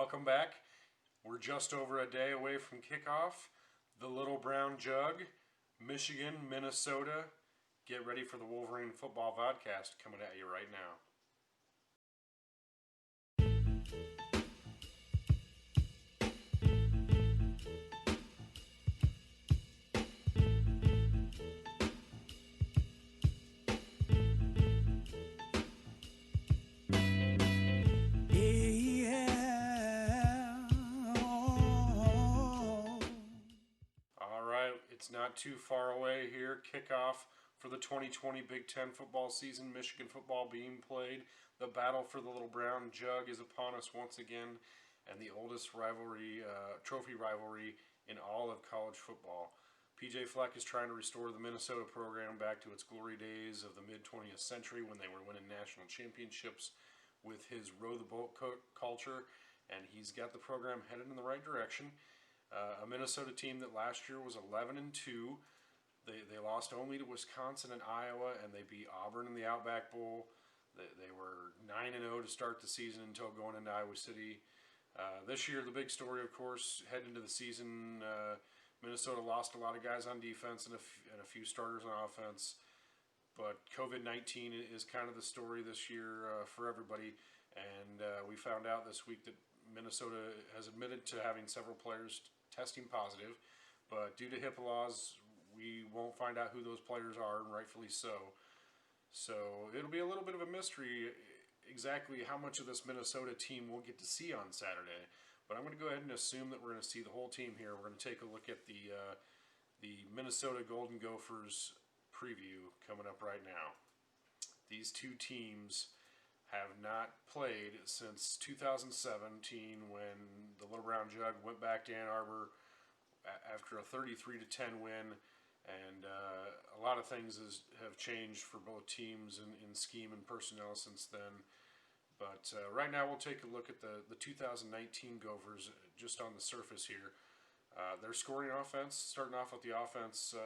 Welcome back. We're just over a day away from kickoff. The Little Brown Jug, Michigan, Minnesota. Get ready for the Wolverine football vodcast coming at you right now. It's not too far away here. Kickoff for the 2020 Big Ten football season. Michigan football being played. The battle for the Little Brown Jug is upon us once again, and the oldest trophy rivalry in all of college football. PJ Fleck is trying to restore the Minnesota program back to its glory days of the mid-20th century when they were winning national championships with his row the boat culture, and he's got the program headed in the right direction. A Minnesota team that last year was 11-2. They lost only to Wisconsin and Iowa, and they beat Auburn in the Outback Bowl. They were 9-0 to start the season until going into Iowa City. This year, the big story, of course, heading into the season, Minnesota lost a lot of guys on defense and a few starters on offense. But COVID-19 is kind of the story this year for everybody. And we found out this week that Minnesota has admitted to having several players testing positive, but due to HIPAA laws, we won't find out who those players are, and rightfully so. So it'll be a little bit of a mystery exactly how much of this Minnesota team we'll get to see on Saturday. But I'm going to go ahead and assume that we're going to see the whole team here. We're going to take a look at the Minnesota Golden Gophers preview coming up right now. These two teams have not played since 2017 when the Little Brown Jug went back to Ann Arbor after a 33-10 win, and a lot of things have changed for both teams in scheme and personnel since then. But right now we'll take a look at the 2019 Gophers just on the surface here. Their scoring offense, starting off with the offense,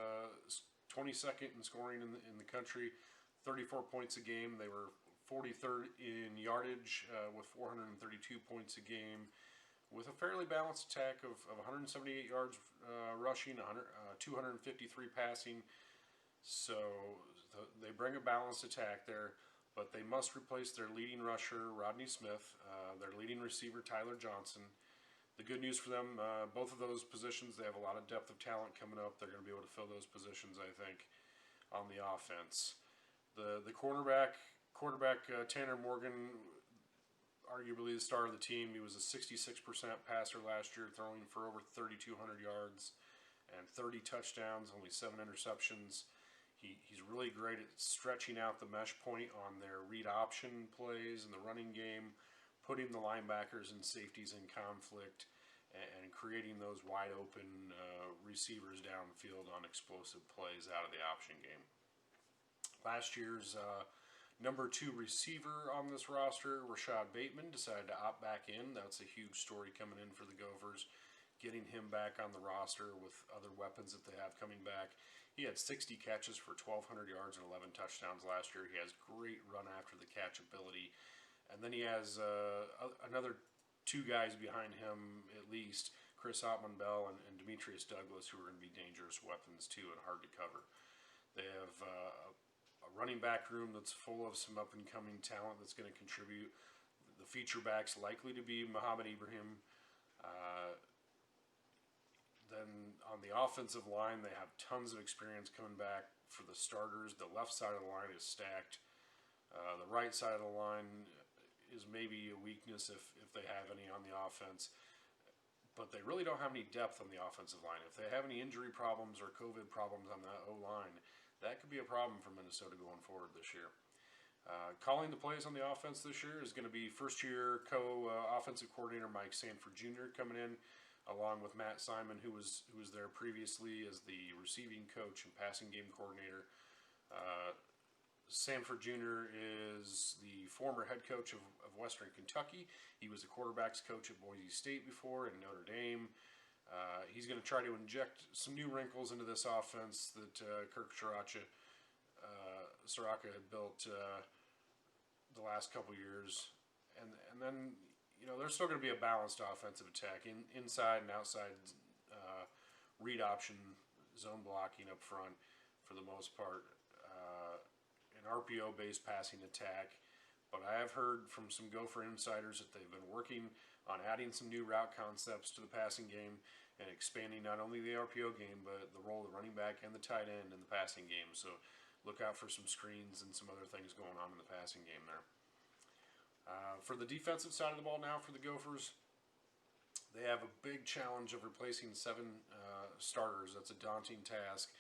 22nd in scoring in the country, 34 points a game. They were 43rd in yardage with 432 points a game, with a fairly balanced attack of 178 yards rushing, 253 passing. So they bring a balanced attack there, but they must replace their leading rusher, Rodney Smith, their leading receiver, Tyler Johnson. The good news for them, both of those positions, they have a lot of depth of talent coming up. They're going to be able to fill those positions, I think, on the offense. The quarterback Tanner Morgan, arguably the star of the team. He was a 66% passer last year, throwing for over 3,200 yards and 30 touchdowns, only 7 interceptions. He's really great at stretching out the mesh point on their read option plays in the running game, putting the linebackers and safeties in conflict, and creating those wide open receivers downfield on explosive plays out of the option game. Last year's number 2 receiver on this roster, Rashad Bateman, decided to opt back in. That's a huge story coming in for the Gophers, getting him back on the roster with other weapons that they have coming back. He had 60 catches for 1,200 yards and 11 touchdowns last year. He has great run after the catch ability. And then he has another 2 guys behind him at least, Chris Ottman-Bell and Demetrius Douglas, who are going to be dangerous weapons too and hard to cover. They have a running back room that's full of some up-and-coming talent that's going to contribute. The feature back's likely to be Muhammad Ibrahim. Then on the offensive line, they have tons of experience coming back for the starters. The left side of the line is stacked. The right side of the line is maybe a weakness if they have any on the offense. But they really don't have any depth on the offensive line. If they have any injury problems or COVID problems on the O-line, that could be a problem for Minnesota going forward this year. Calling the plays on the offense this year is going to be first-year offensive coordinator Mike Sanford Jr. coming in, along with Matt Simon, who was there previously as the receiving coach and passing game coordinator. Sanford Jr. is the former head coach of Western Kentucky. He was the quarterback's coach at Boise State before and Notre Dame. He's going to try to inject some new wrinkles into this offense that Kirk Soraka had built the last couple years. And then there's still going to be a balanced offensive attack inside and outside read option, zone blocking up front for the most part, an RPO-based passing attack. But I have heard from some Gopher insiders that they've been working on adding some new route concepts to the passing game and expanding not only the RPO game, but the role of the running back and the tight end in the passing game. So look out for some screens and some other things going on in the passing game there. For the defensive side of the ball now for the Gophers, they have a big challenge of replacing 7 starters. That's a daunting task.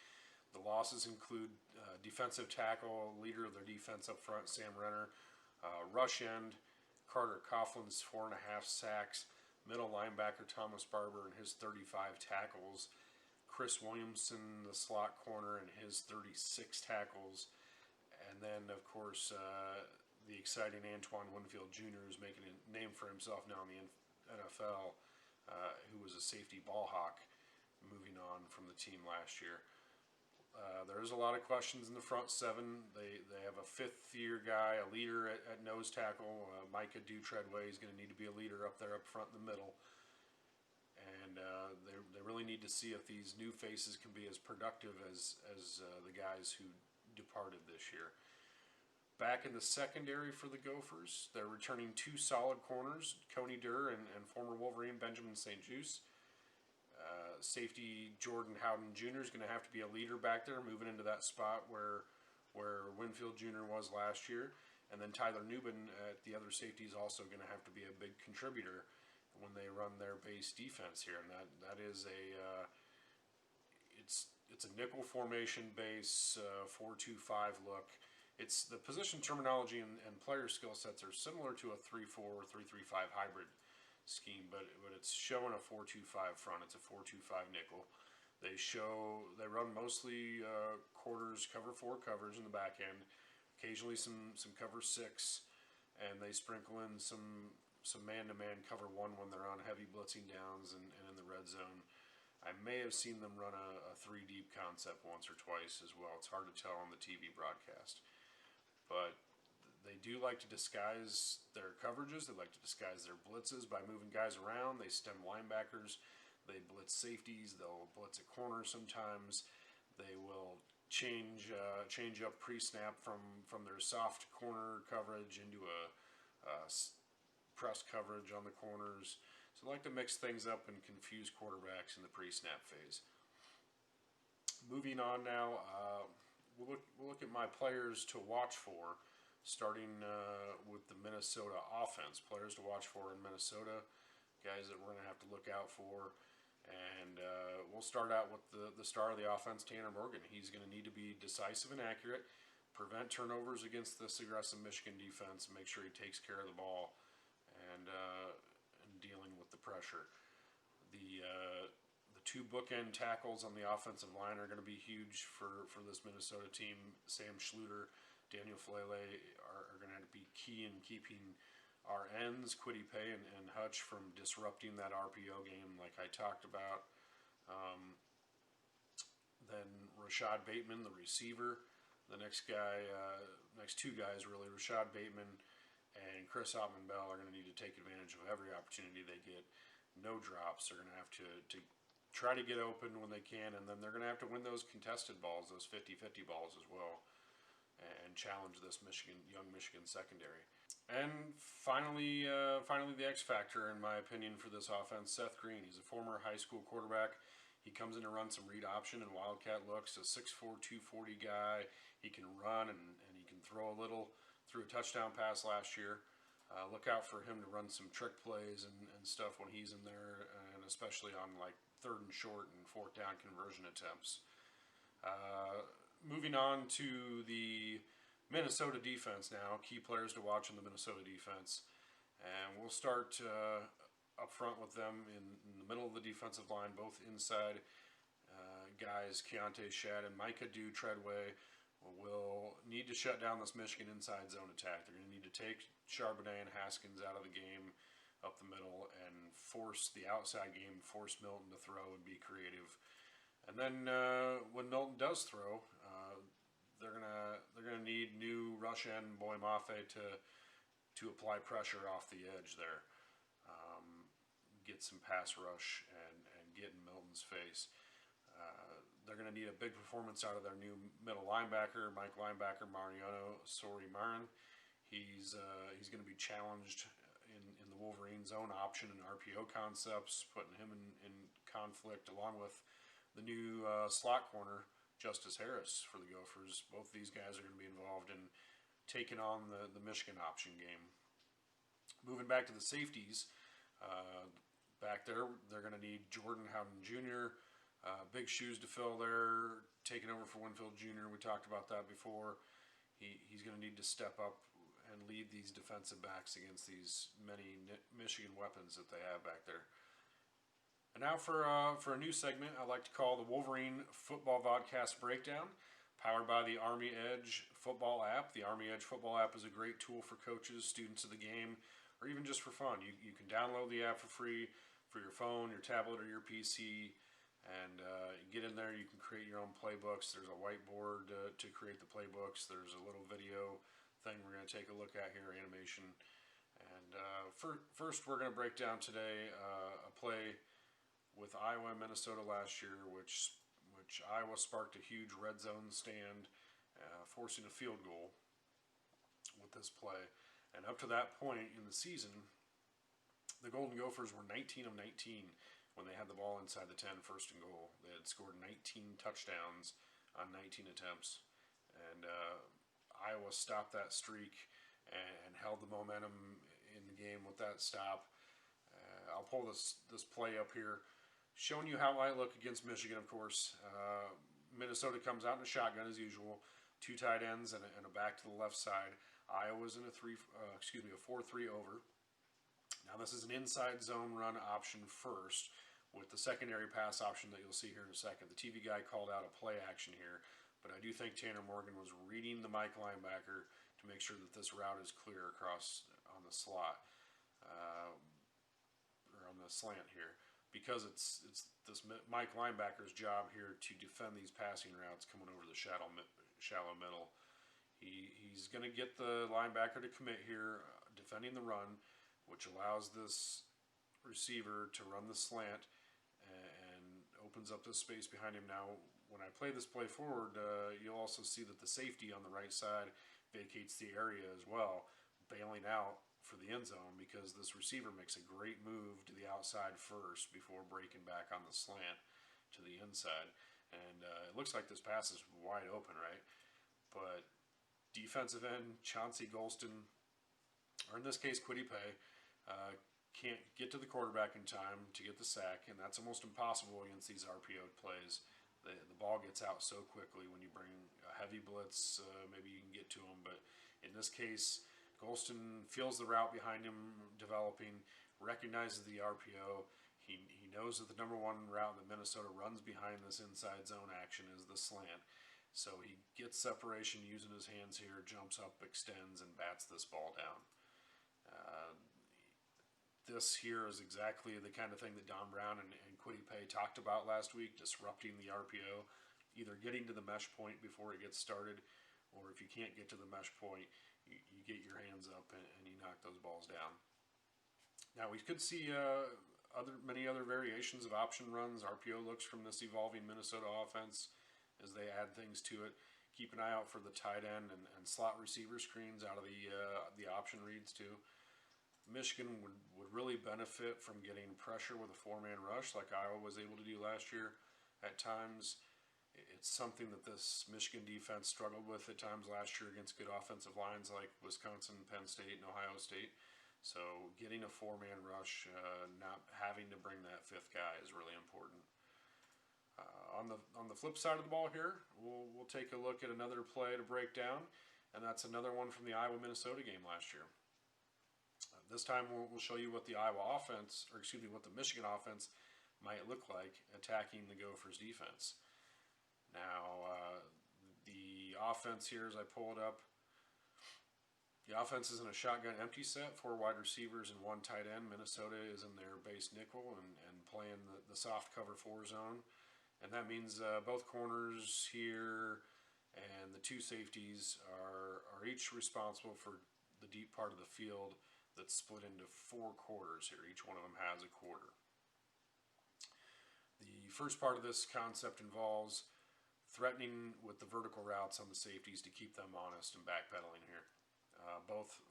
The losses include defensive tackle, leader of their defense up front, Sam Renner, rush end, Carter Coughlin's 4.5 sacks, middle linebacker Thomas Barber and his 35 tackles, Chris Williamson, the slot corner, and his 36 tackles, and then of course the exciting Antoine Winfield Jr. is making a name for himself now in the NFL, who was a safety ball hawk moving on from the team last year. There's a lot of questions in the front 7. They have a 5th-year guy, a leader at nose tackle. Micah Treadway is going to need to be a leader up there up front in the middle. And they really need to see if these new faces can be as productive as the guys who departed this year. Back in the secondary for the Gophers, they're returning 2 solid corners, Coney Durr and former Wolverine Benjamin St. Juste. Safety Jordan Howden Jr. is going to have to be a leader back there, moving into that spot where Winfield Jr. was last year. And then Tyler Newbin at the other safety is also going to have to be a big contributor when they run their base defense here. And that is it's a nickel formation base 4-2-5 look. It's the position terminology and player skill sets are similar to a 3-4 or 3-3-5 hybrid scheme, but it's showing a 4-2-5 front. It's a 4-2-5 nickel. They run mostly quarters, cover 4 covers in the back end, occasionally some cover 6, and they sprinkle in some man-to-man cover 1 when they're on heavy blitzing downs and in the red zone. I may have seen them run a 3 deep concept once or twice as well. It's hard to tell on the TV broadcast, but they do like to disguise their coverages. They like to disguise their blitzes by moving guys around. They stem linebackers. They blitz safeties. They'll blitz a corner sometimes. They will change up pre-snap from their soft corner coverage into a press coverage on the corners. So they like to mix things up and confuse quarterbacks in the pre-snap phase. Moving on now, we'll look at my players to watch for. Starting with the Minnesota offense, players to watch for in Minnesota, guys that we're going to have to look out for. And we'll start out with the star of the offense, Tanner Morgan. He's going to need to be decisive and accurate, prevent turnovers against this aggressive Michigan defense, and make sure he takes care of the ball and dealing with the pressure. The 2 bookend tackles on the offensive line are going to be huge for this Minnesota team. Sam Schluter, Daniel Falele are going to have to be key in keeping our ends, Kwity Paye and Hutch, from disrupting that RPO game like I talked about. Then Rashad Bateman, the receiver. The next 2 guys really, Rashad Bateman and Chris Ottman-Bell, are going to need to take advantage of every opportunity they get. No drops. They're going to have to try to get open when they can, and then they're going to have to win those contested balls, those 50-50 balls as well, and challenge this young Michigan secondary. And finally the X factor, in my opinion, for this offense, Seth Green. He's a former high school quarterback. He comes in to run some read option and wildcat looks, a 6'4", 240 guy. He can run and he can throw a little. Threw a touchdown pass last year. Look out for him to run some trick plays and stuff when he's in there, and especially on like 3rd and short and 4th down conversion attempts. Moving on to the Minnesota defense now, key players to watch in the Minnesota defense. And we'll start up front with them in the middle of the defensive line, both inside guys, Keontae Shad and Micah Treadway, will need to shut down this Michigan inside zone attack. They're going to need to take Charbonnet and Haskins out of the game up the middle and force the outside game, force Milton to throw and be creative. And then when Milton does throw, they're gonna need new rush end Boy Mafe to apply pressure off the edge there. get some pass rush and get in Milton's face. They're going to need a big performance out of their new middle linebacker, Mike linebacker Mariano Sori-Marin. He's going to be challenged in the Wolverine zone option and RPO concepts, putting him in conflict along with the new slot corner, Justice Harris, for the Gophers. Both these guys are going to be involved in taking on the Michigan option game. Moving back to the safeties, back there, they're going to need Jordan Howden Jr., big shoes to fill there, taking over for Winfield Jr. We talked about that before. He's going to need to step up and lead these defensive backs against these many Michigan weapons that they have back there. And now for a new segment I like to call the Wolverine Football Vodcast Breakdown, powered by the Army Edge football app. The Army Edge football app is a great tool for coaches, students of the game, or even just for fun. You can download the app for free for your phone, your tablet, or your PC. And get in there, you can create your own playbooks. There's a whiteboard to create the playbooks. There's a little video thing we're going to take a look at here, animation. And first, we're going to break down today a play with Iowa and Minnesota last year, which Iowa sparked a huge red zone stand, forcing a field goal with this play. And up to that point in the season, the Golden Gophers were 19 of 19 when they had the ball inside the 10, first and goal. They had scored 19 touchdowns on 19 attempts. And Iowa stopped that streak and held the momentum in the game with that stop. I'll pull this play up here, showing you how it might look against Michigan, of course. Minnesota comes out in a shotgun as usual, two tight ends and a back to the left side. Iowa's in a 4-3 over. Now this is an inside zone run option first, with the secondary pass option that you'll see here in a second. The TV guy called out a play action here, but I do think Tanner Morgan was reading the Mike linebacker to make sure that this route is clear across on the slot, or on the slant here, because it's this Mike linebacker's job here to defend these passing routes coming over the shallow middle. He's going to get the linebacker to commit here, defending the run, which allows this receiver to run the slant and opens up this space behind him. Now, when I play this play forward, you'll also see that the safety on the right side vacates the area as well, bailing out for the end zone, because this receiver makes a great move to the outside first before breaking back on the slant to the inside. And it looks like this pass is wide open, right? But defensive end Chauncey Golston, or in this case Quiddipe, can't get to the quarterback in time to get the sack, and that's almost impossible against these RPO plays. The ball gets out so quickly when you bring a heavy blitz. Maybe you can get to him, but in this case, Golston feels the route behind him developing, recognizes the RPO. He knows that the number one route that Minnesota runs behind this inside zone action is the slant. So he gets separation using his hands here, jumps up, extends, and bats this ball down. This here is exactly the kind of thing that Don Brown and Quiddipe talked about last week, disrupting the RPO, either getting to the mesh point before it gets started, or if you can't get to the mesh point, you get your hands up and you knock those balls down. Now we could see many other variations of option runs, RPO looks from this evolving Minnesota offense as they add things to it. Keep an eye out for the tight end and slot receiver screens out of the option reads too. Michigan would really benefit from getting pressure with a four-man rush like Iowa was able to do last year at times. It's something that this Michigan defense struggled with at times last year against good offensive lines like Wisconsin, Penn State, and Ohio State. So getting a four-man rush, not having to bring that fifth guy is really important. On the flip side of the ball here, we'll take a look at another play to break down, and that's another one from the Iowa-Minnesota game last year. This time we'll show you what the what the Michigan offense might look like attacking the Gophers defense. Now, the offense here, as I pull it up, the offense is in a shotgun empty set, 4 wide receivers and 1 tight end. Minnesota is in their base nickel and playing the soft cover 4 zone. And that means both corners here and the 2 safeties are each responsible for the deep part of the field that's split into 4 quarters here. Each one of them has a quarter. first part of this concept involves threatening with the vertical routes on the safeties to keep them honest and backpedaling here. Both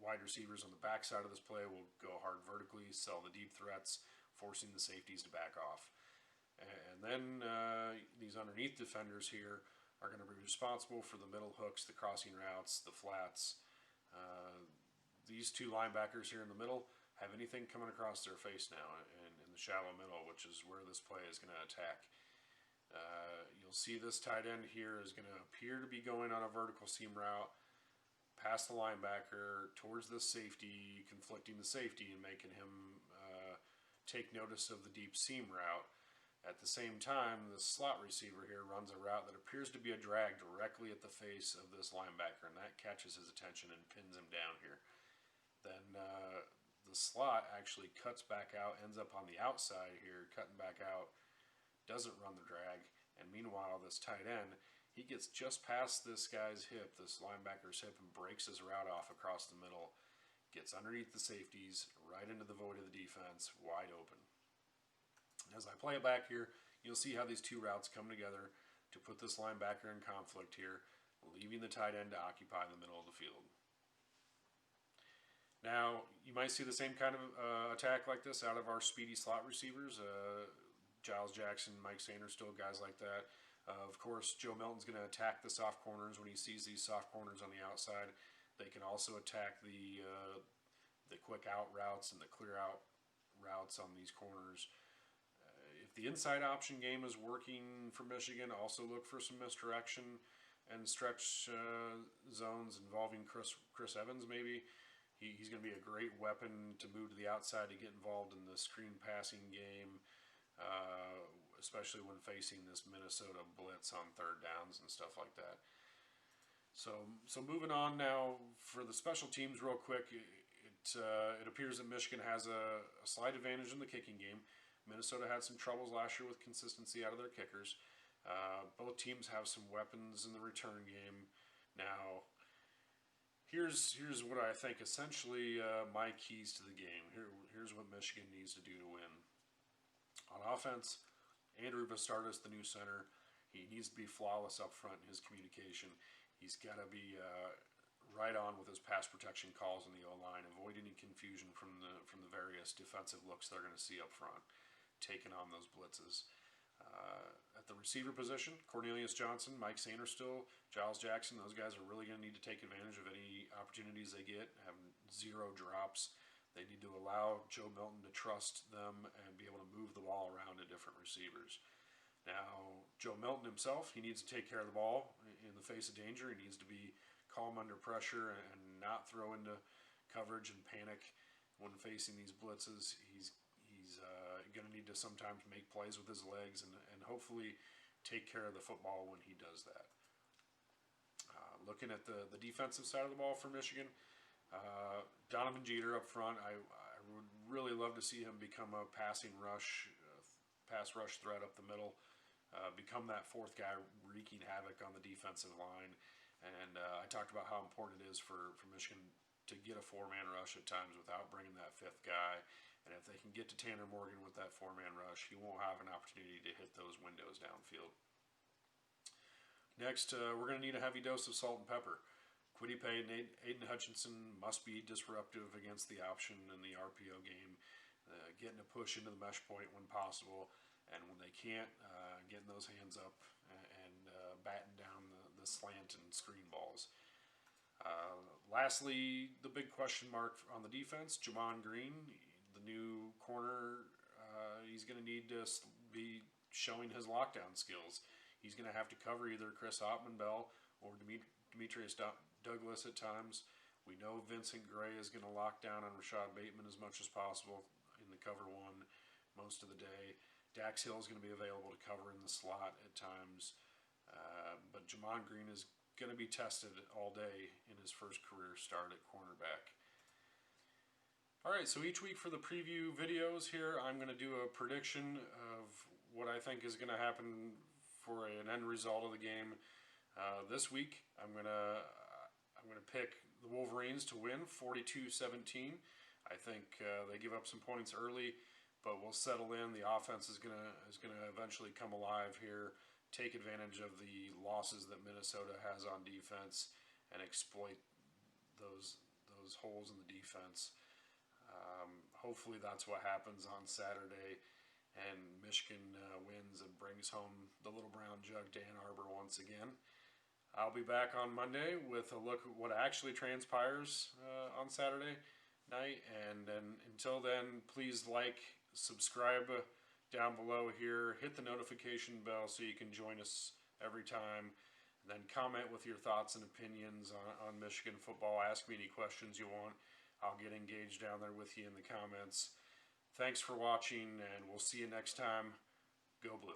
wide receivers on the backside of this play will go hard vertically, sell the deep threats, forcing the safeties to back off. And then these underneath defenders here are going to be responsible for the middle hooks, the crossing routes, the flats. These two linebackers here in the middle have anything coming across their face now in the shallow middle, which is where this play is going to attack. You'll see this tight end here is going to appear to be going on a vertical seam route past the linebacker towards the safety, conflicting the safety and making him take notice of the deep seam route. At the same time, the slot receiver here runs a route that appears to be a drag directly at the face of this linebacker, and that catches his attention and pins him down here. Then the slot actually cuts back out, ends up on the outside here, cutting back out, doesn't run the drag, and meanwhile this tight end, he gets just past this guy's hip, this linebacker's hip, and breaks his route off across the middle, gets underneath the safeties, right into the void of the defense, wide open. As I play it back here, you'll see how these two routes come together to put this linebacker in conflict here, leaving the tight end to occupy the middle of the field. Now, you might see the same kind of attack like this out of our speedy slot receivers. Giles Jackson, Mike Sainristil, guys like that. Of course, Joe Milton's going to attack the soft corners when he sees these soft corners on the outside. They can also attack the quick out routes and the clear out routes on these corners. If the inside option game is working for Michigan, also look for some misdirection and stretch zones involving Chris Evans maybe. He's going to be a great weapon to move to the outside to get involved in the screen passing game, especially when facing this Minnesota blitz on third downs and stuff like that. So moving on now for the special teams real quick, it appears that Michigan has a slight advantage in the kicking game. Minnesota had some troubles last year with consistency out of their kickers. Both teams have some weapons in the return game. Now, here's what I think essentially my keys to the game. Here's what Michigan needs to do to win. On offense, Andrew Bastardis, the new center, he needs to be flawless up front in his communication. He's got to be right on with his pass protection calls in the O-line, avoid any confusion from the various defensive looks they're going to see up front, taking on those blitzes. At the receiver position, Cornelius Johnson, Mike Sainristil, Giles Jackson, those guys are really going to need to take advantage of any opportunities they get, have zero drops. They need to allow Joe Milton to trust them and be able to move the ball around to different receivers. Now, Joe Milton himself, he needs to take care of the ball in the face of danger. He needs to be calm under pressure and not throw into coverage and panic when facing these blitzes. He's going to need to sometimes make plays with his legs and hopefully take care of the football when he does that. Looking at the defensive side of the ball for Michigan, Donovan Jeter up front, I would really love to see him become a pass rush threat up the middle, become that fourth guy wreaking havoc on the defensive line. And I talked about how important it is for Michigan to get a four-man rush at times without bringing that fifth guy. And if they can get to Tanner Morgan with that four-man rush, he won't have an opportunity to hit those windows downfield. Next, we're going to need a heavy dose of salt and pepper. Kwity Paye and Aiden Hutchinson must be disruptive against the option in the RPO game, getting a push into the mesh point when possible, and when they can't, getting those hands up and batting down the slant and screen balls. Lastly, the big question mark on the defense, Jamon Green, the new corner, he's going to need to be showing his lockdown skills. He's going to have to cover either Chris Ottman-Bell or Demetrius Douglas at times. We know Vincent Gray is going to lock down on Rashad Bateman as much as possible in the cover one most of the day. Dax Hill is going to be available to cover in the slot at times. But Jamon Green is going to be tested all day in his first career start at cornerback. Alright, so each week for the preview videos here, I'm going to do a prediction of what I think is going to happen for an end result of the game. This week, I'm going to pick the Wolverines to win 42-17. I think they give up some points early, but we'll settle in. The offense is gonna eventually come alive here, take advantage of the losses that Minnesota has on defense, and exploit those holes in the defense. Hopefully that's what happens on Saturday, and Michigan wins and brings home the Little Brown Jug to Ann Arbor once again. I'll be back on Monday with a look at what actually transpires on Saturday night, and then until then, please like, subscribe down below here, hit the notification bell so you can join us every time, and then comment with your thoughts and opinions on Michigan football. Ask me any questions you want. I'll get engaged down there with you in the comments. Thanks for watching, and we'll see you next time. Go Blue.